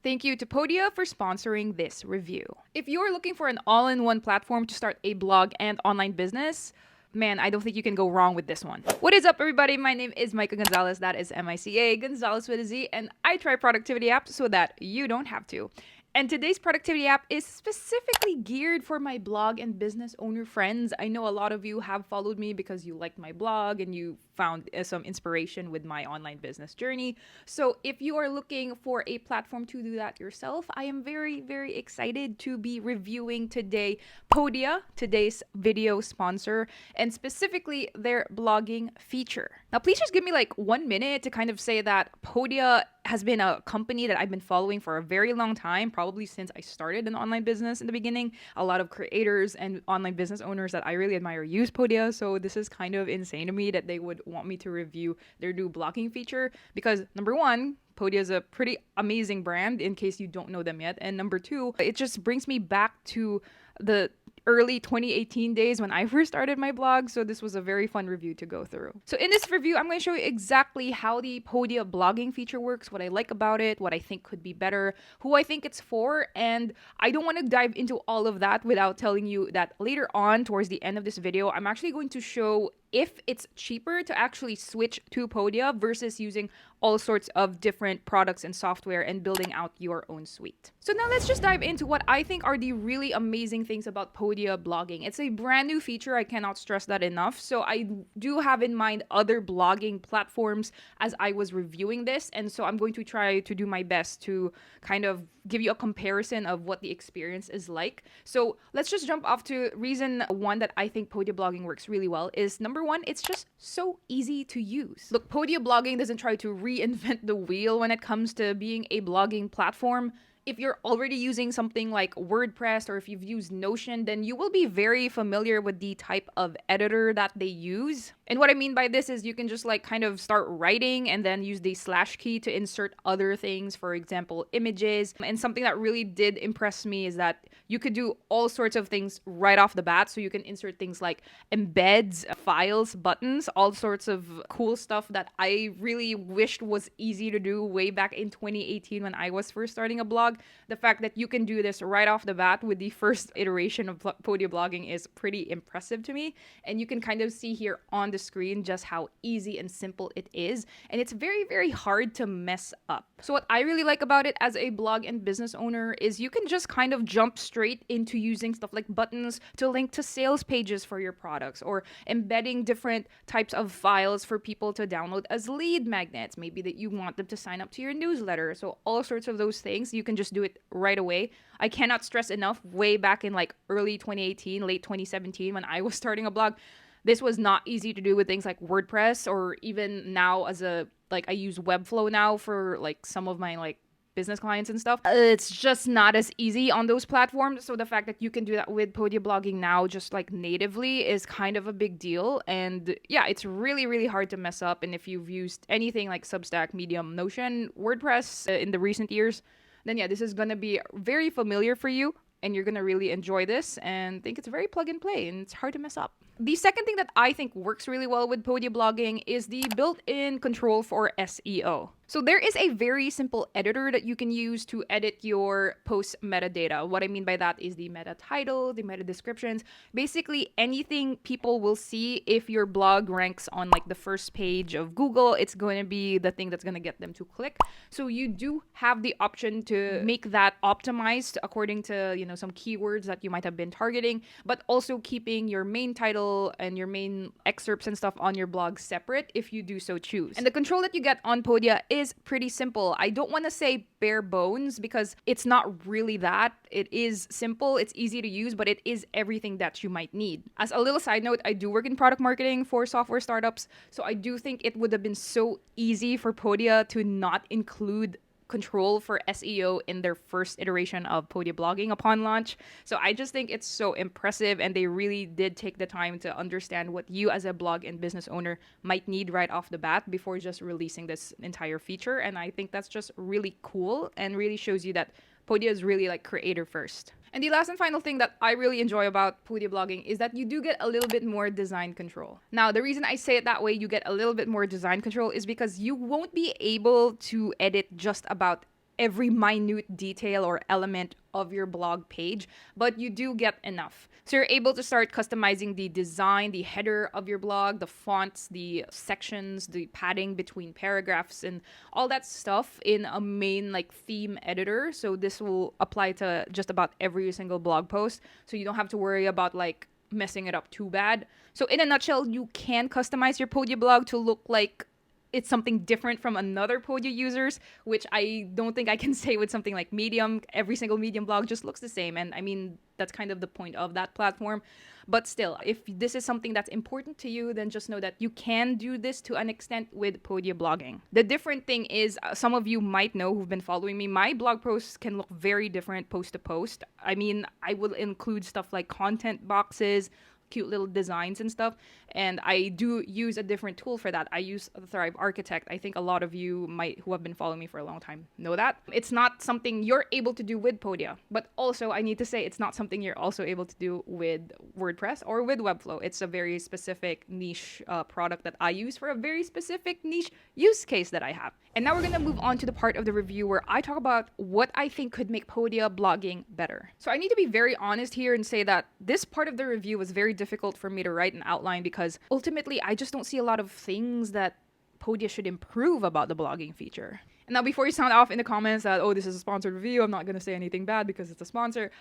Thank you to Podia for sponsoring this review. If you're looking for an all-in-one platform to start a blog and online business, man, I don't think you can go wrong with this one. What is up, everybody? My name is Mica Gonzalez. That is Mica Gonzalez with a Z, and I try productivity apps so that you don't have to. And today's productivity app is specifically geared for my blog and business owner friends. I know a lot of you have followed me because you liked my blog and you found some inspiration with my online business journey. So if you are looking for a platform to do that yourself, I am very, very excited to be reviewing today Podia, today's video sponsor, and specifically their blogging feature. Now, please just give me like 1 minute to kind of say that Podia has been a company that I've been following for a very long time, probably since I started an online business in the beginning. A lot of creators and online business owners that I really admire use Podia, so this is kind of insane to me that they would want me to review their new blogging feature because, number one, Podia is a pretty amazing brand in case you don't know them yet, and number two, it just brings me back to the early 2018 days when I first started my blog, so this was a very fun review to go through. So in this review, I'm going to show you exactly how the Podia blogging feature works, what I like about it, what I think could be better, who I think it's for, and I don't want to dive into all of that without telling you that later on, towards the end of this video, I'm actually going to show if it's cheaper to actually switch to Podia versus using all sorts of different products and software and building out your own suite. So now let's just dive into what I think are the really amazing things about Podia blogging. It's a brand new feature. I cannot stress that enough. So I do have in mind other blogging platforms as I was reviewing this. And so I'm going to try to do my best to kind of give you a comparison of what the experience is like. So let's just jump off to reason one that I think Podia blogging works really well is number one, it's just so easy to use. Look, Podia blogging doesn't try to reinvent the wheel when it comes to being a blogging platform. If you're already using something like WordPress or if you've used Notion, then you will be very familiar with the type of editor that they use. And what I mean by this is you can just like kind of start writing and then use the slash key to insert other things, for example, images. And something that really did impress me is that you could do all sorts of things right off the bat. So you can insert things like embeds, files, buttons, all sorts of cool stuff that I really wished was easy to do way back in 2018 when I was first starting a blog. The fact that you can do this right off the bat with the first iteration of Podia blogging is pretty impressive to me. And you can kind of see here on the screen just how easy and simple it is. And it's very, very hard to mess up. So what I really like about it as a blog and business owner is you can just kind of jump straight into using stuff like buttons to link to sales pages for your products or embedding different types of files for people to download as lead magnets. Maybe that you want them to sign up to your newsletter. So all sorts of those things, you can just do it right away. I cannot stress enough, way back in like early 2018, late 2017 when I was starting a blog, this was not easy to do with things like WordPress or even now as a, like I use Webflow now for like some of my like business clients and stuff. It's just not as easy on those platforms. So the fact that you can do that with Podia blogging now just like natively is kind of a big deal. And yeah, it's really, really hard to mess up. And if you've used anything like Substack, Medium, Notion, WordPress in the recent years, then yeah, this is going to be very familiar for you and you're going to really enjoy this and think it's very plug and play and it's hard to mess up. The second thing that I think works really well with Podia blogging is the built-in control for SEO. So there is a very simple editor that you can use to edit your post metadata. What I mean by that is the meta title, the meta descriptions, basically anything people will see if your blog ranks on like the first page of Google, it's going to be the thing that's going to get them to click. So you do have the option to make that optimized according to, you know, some keywords that you might have been targeting, but also keeping your main title and your main excerpts and stuff on your blog separate if you do so choose. And the control that you get on Podia is pretty simple. I don't want to say bare bones because it's not really that. It is simple, it's easy to use, but it is everything that you might need. As a little side note, I do work in product marketing for software startups, so I do think it would have been so easy for Podia to not include control for SEO in their first iteration of Podia blogging upon launch. So I just think it's so impressive and they really did take the time to understand what you as a blog and business owner might need right off the bat before just releasing this entire feature. And I think that's just really cool and really shows you that Podia is really like creator first. And the last and final thing that I really enjoy about Podia blogging is that you do get a little bit more design control. Now, the reason I say it that way, you get a little bit more design control, is because you won't be able to edit just about every minute detail or element of your blog page, but you do get enough. So you're able to start customizing the design, the header of your blog, the fonts, the sections, the padding between paragraphs, and all that stuff in a main like theme editor. So this will apply to just about every single blog post. So you don't have to worry about like messing it up too bad. So in a nutshell, you can customize your Podia blog to look like it's something different from another Podia users, which I don't think I can say with something like Medium. Every single Medium blog just looks the same. And I mean, that's kind of the point of that platform. But still, if this is something that's important to you, then just know that you can do this to an extent with Podia blogging. The different thing is, some of you might know who've been following me, my blog posts can look very different post to post. I mean, I will include stuff like content boxes, cute little designs and stuff, and I do use a different tool for that. I use Thrive Architect. I think a lot of you might, who have been following me for a long time, know that. It's not something you're able to do with Podia, but also I need to say it's not something you're also able to do with WordPress or with Webflow. It's a very specific niche product that I use for a very specific niche use case that I have. And now we're gonna move on to the part of the review where I talk about what I think could make Podia blogging better. So I need to be very honest here and say that this part of the review was very difficult for me to write and outline because ultimately I just don't see a lot of things that Podia should improve about the blogging feature. And now before you sound off in the comments that, oh, this is a sponsored review, I'm not going to say anything bad because it's a sponsor,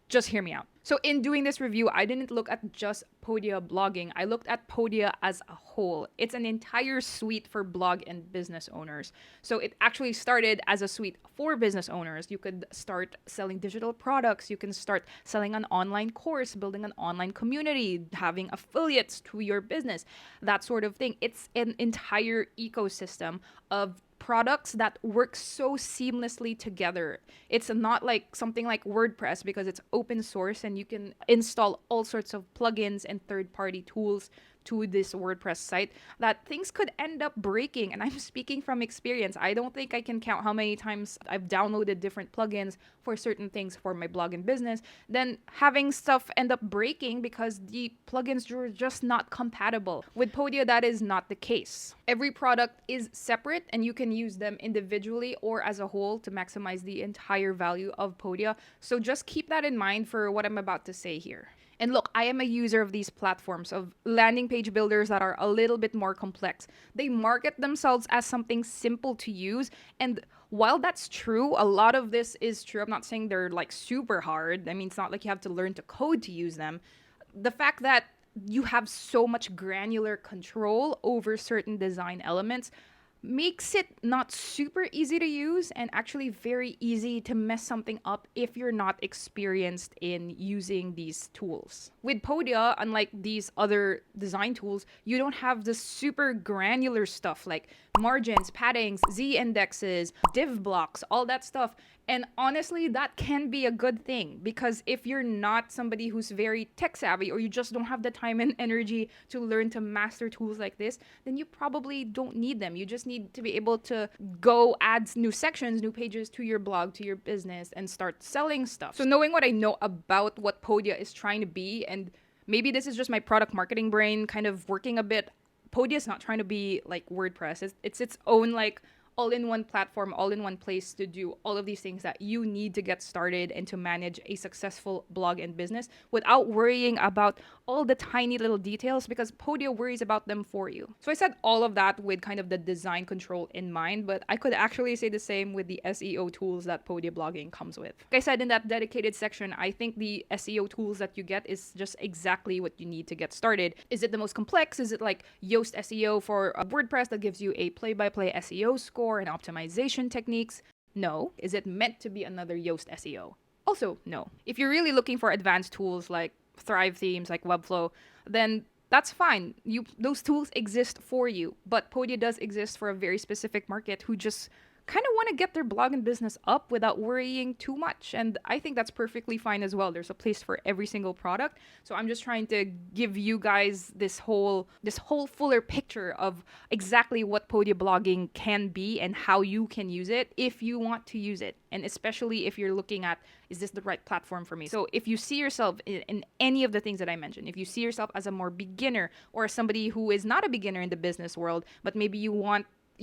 just hear me out. So in doing this review, I didn't look at just Podia blogging. I looked at Podia as a whole. It's an entire suite for blog and business owners. So it actually started as a suite for business owners. You could start selling digital products. You can start selling an online course, building an online community, having affiliates to your business, that sort of thing. It's an entire ecosystem of products that work so seamlessly together. It's not like something like WordPress because it's open source and you can install all sorts of plugins and third-party tools to this WordPress site that things could end up breaking. And I'm speaking from experience. I don't think I can count how many times I've downloaded different plugins for certain things for my blog and business, then having stuff end up breaking because the plugins were just not compatible. With Podia, that is not the case. Every product is separate and you can use them individually or as a whole to maximize the entire value of Podia. So just keep that in mind for what I'm about to say here. And look, I am a user of these platforms, of landing page builders that are a little bit more complex. They market themselves as something simple to use. And while that's true, a lot of this is true. I'm not saying they're like super hard. I mean, it's not like you have to learn to code to use them. The fact that you have so much granular control over certain design elements makes it not super easy to use and actually very easy to mess something up if you're not experienced in using these tools. With Podia, unlike these other design tools, you don't have the super granular stuff like margins, paddings, z-indexes, div blocks, all that stuff. And honestly, that can be a good thing because if you're not somebody who's very tech savvy or you just don't have the time and energy to learn to master tools like this, then you probably don't need them. You just need to be able to go add new sections, new pages to your blog, to your business, and start selling stuff. So knowing what I know about what Podia is trying to be, and maybe this is just my product marketing brain kind of working a bit, Podia is not trying to be like WordPress. It's its own like all-in-one platform, all-in-one place to do all of these things that you need to get started and to manage a successful blog and business without worrying about all the tiny little details because Podia worries about them for you. So I said all of that with kind of the design control in mind, but I could actually say the same with the SEO tools that Podia blogging comes with. Like I said in that dedicated section, I think the SEO tools that you get is just exactly what you need to get started. Is it the most complex? Is it like Yoast SEO for WordPress that gives you a play-by-play SEO score and optimization techniques? No. Is it meant to be another Yoast SEO? Also, no. If you're really looking for advanced tools like Thrive themes, like Webflow, then that's fine. Those tools exist for you. But Podia does exist for a very specific market who just kind of want to get their blog and business up without worrying too much. And I think that's perfectly fine as well. There's a place for every single product. So I'm just trying to give you guys this whole fuller picture of exactly what Podia blogging can be and how you can use it if you want to use it. And especially if you're looking at, is this the right platform for me? So if you see yourself in any of the things that I mentioned, if you see yourself as a more beginner or somebody who is not a beginner in the business world, but maybe you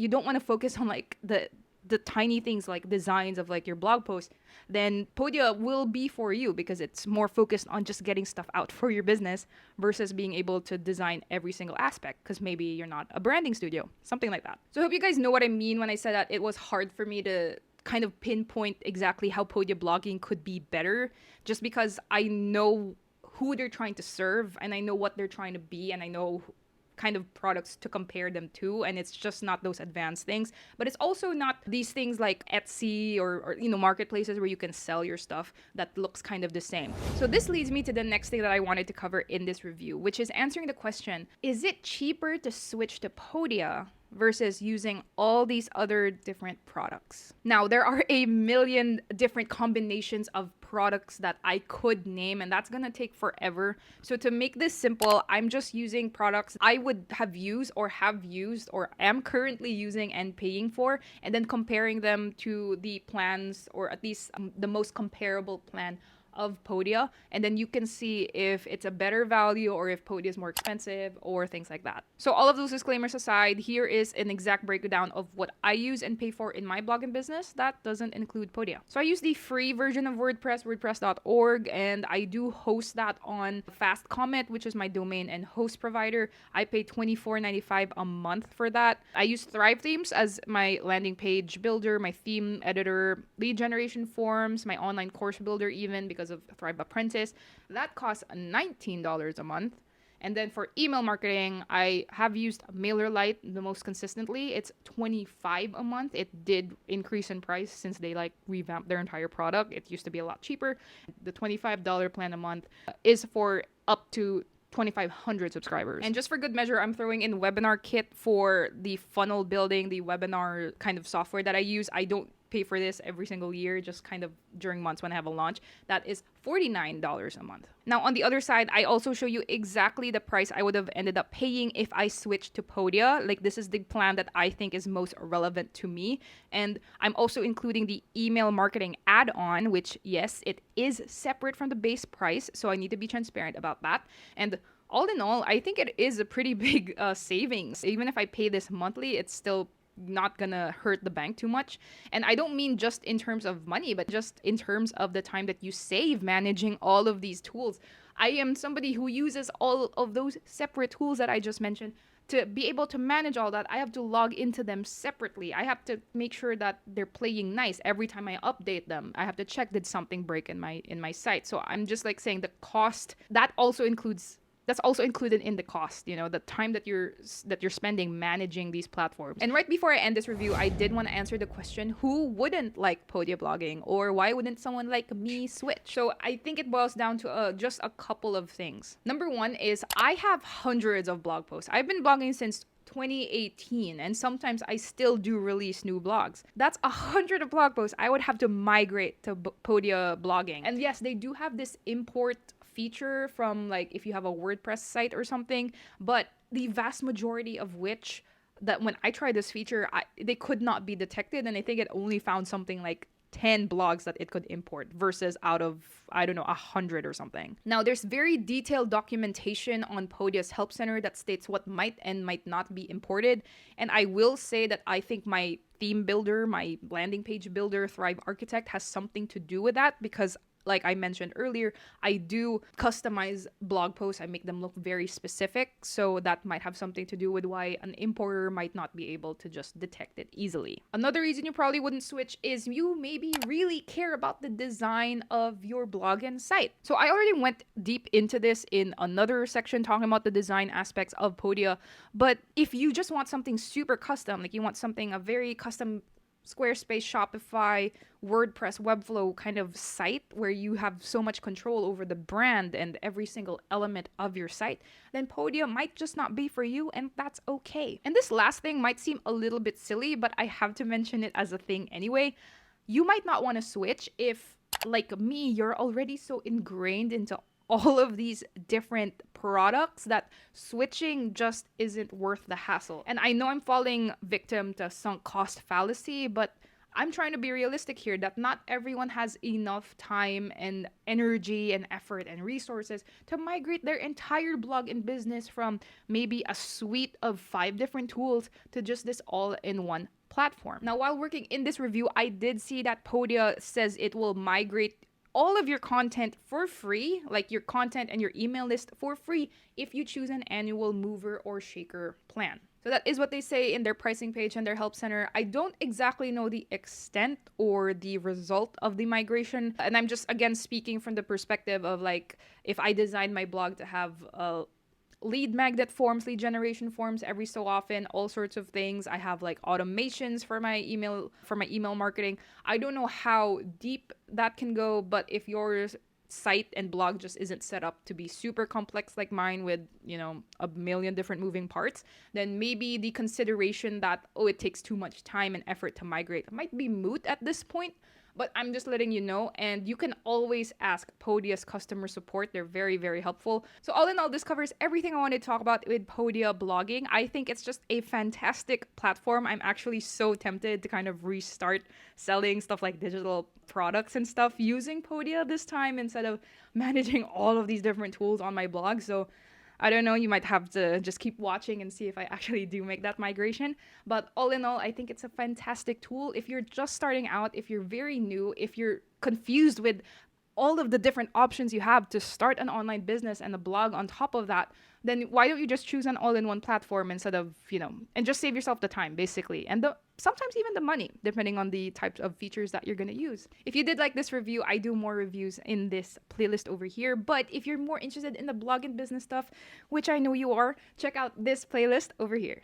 don't want to focus on like the the tiny things like designs of like your blog post, then Podia will be for you because it's more focused on just getting stuff out for your business versus being able to design every single aspect because maybe you're not a branding studio, something like that. So I hope you guys know what I mean when I said that it was hard for me to kind of pinpoint exactly how Podia blogging could be better, just because I know who they're trying to serve and I know what they're trying to be and I know kind of products to compare them to, and it's just not those advanced things, but it's also not these things like Etsy or marketplaces where you can sell your stuff that looks kind of the same. So this leads me to the next thing that I wanted to cover in this review, which is answering the question, is it cheaper to switch to Podia versus using all these other different products? Now, there are a million different combinations of products that I could name, and that's gonna take forever. So to make this simple, I'm just using products I would have used or am currently using and paying for, and then comparing them to the plans, or at least the most comparable plan of Podia, and then you can see if it's a better value or if Podia is more expensive or things like that. So all of those disclaimers aside, here is an exact breakdown of what I use and pay for in my blog and business. That doesn't include Podia. So I use the free version of WordPress, wordpress.org, and I do host that on Fast Comment, which is my domain and host provider. I pay $24.95 a month for that. I use Thrive Themes as my landing page builder, my theme editor, lead generation forms, my online course builder even, because of Thrive Apprentice. That costs $19 a month. And then for email marketing, I have used MailerLite the most consistently. It's $25 a month. It did increase in price since they revamped their entire product. It used to be a lot cheaper. The $25 plan a month is for up to 2,500 subscribers. And just for good measure, I'm throwing in Webinar for the funnel building, the webinar kind of software that I use. I don't pay for this every single year, just kind of during months when I have a launch. That is $49 a month. Now, on the other side, I also show you exactly the price I would have ended up paying if I switched to Podia. Like, this is the plan that I think is most relevant to me. And I'm also including the email marketing add-on, which, yes, it is separate from the base price. So I need to be transparent about that. And all in all, I think it is a pretty big savings. Even if I pay this monthly, it's still not gonna hurt the bank too much. And I don't mean just in terms of money, but just in terms of the time that you save managing all of these tools. I am somebody who uses all of those separate tools that I just mentioned. To be able to manage all that, I have to log into them separately. I have to make sure that they're playing nice every time I update them. I have to check, did something break in my site? So I'm just saying the cost, that's also included in the cost, the time that you're spending managing these platforms. And right before I end this review, I did want to answer the question, who wouldn't like Podia blogging, or why wouldn't someone like me switch? So I think it boils down to just a couple of things. Number one is I have hundreds of blog posts. I've been blogging since 2018, and sometimes I still do release new blogs. That's 100 of blog posts I would have to migrate to Podia blogging. And yes, they do have this import feature from if you have a WordPress site or something, but the vast majority of which, that when I tried this feature, they could not be detected, and I think it only found something like 10 blogs that it could import versus out of, 100 or something. Now, there's very detailed documentation on Podia's Help Center that states what might and might not be imported. And I will say that I think my theme builder, my landing page builder, Thrive Architect, has something to do with that, because like I mentioned earlier, I do customize blog posts. I make them look very specific. So that might have something to do with why an importer might not be able to just detect it easily. Another reason you probably wouldn't switch is you maybe really care about the design of your blog and site. So I already went deep into this in another section talking about the design aspects of Podia. But if you just want something super custom, you want something, a very custom Squarespace, Shopify, WordPress, Webflow kind of site where you have so much control over the brand and every single element of your site, then Podia might just not be for you, and that's okay. And this last thing might seem a little bit silly, but I have to mention it as a thing anyway. You might not want to switch if, like me, you're already so ingrained into all of these different products that switching just isn't worth the hassle. And I know I'm falling victim to sunk cost fallacy, but I'm trying to be realistic here that not everyone has enough time and energy and effort and resources to migrate their entire blog and business from maybe a suite of 5 different tools to just this all-in-one platform. Now, while working in this review, I did see that Podia says it will migrate all of your content for free, like your content and your email list for free, if you choose an annual mover or shaker plan. So that is what they say in their pricing page and their help center. I don't exactly know the extent or the result of the migration. And I'm just, again, speaking from the perspective of like, if I designed my blog to have lead magnet forms, lead generation forms every so often, all sorts of things. I have like automations for my email marketing. I don't know how deep that can go, but if your site and blog just isn't set up to be super complex like mine with, a million different moving parts, then maybe the consideration that, it takes too much time and effort to migrate might be moot at this point. But I'm just letting you know, and you can always ask Podia's customer support. They're very, very helpful. So all in all, this covers everything I wanted to talk about with Podia Blogging. I think it's just a fantastic platform. I'm actually so tempted to kind of restart selling stuff like digital products and stuff using Podia this time instead of managing all of these different tools on my blog. So I don't know, you might have to just keep watching and see if I actually do make that migration. But all in all, I think it's a fantastic tool. If you're just starting out, if you're very new, if you're confused with all of the different options you have to start an online business and a blog on top of that, then why don't you just choose an all-in-one platform instead of, and just save yourself the time, basically. And sometimes even the money, depending on the types of features that you're going to use. If you did like this review, I do more reviews in this playlist over here. But if you're more interested in the blog and business stuff, which I know you are, check out this playlist over here.